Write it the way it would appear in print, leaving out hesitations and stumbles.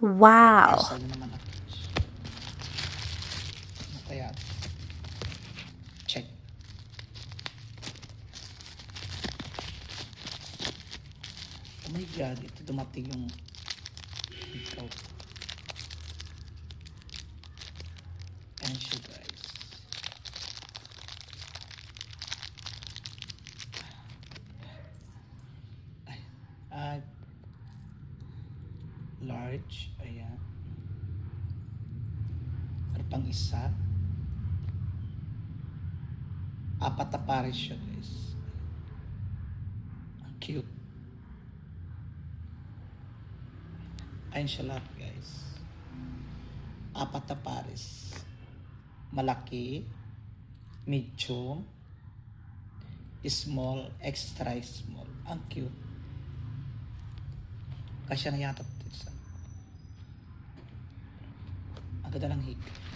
Wow. Parcel na naman ako. Ano kaya? Check. Oh my God, ito dumating yung ikaw. Ayan siya guys. Ay, large, ayan. Ano pang isa? Apat na pares siya guys. Ang cute. Ayan siya lahat guys. Apat na pares. Malaki, medium, small, extra small. Ang cute. Kasya na yata ito sa. Ang ganda ng hika.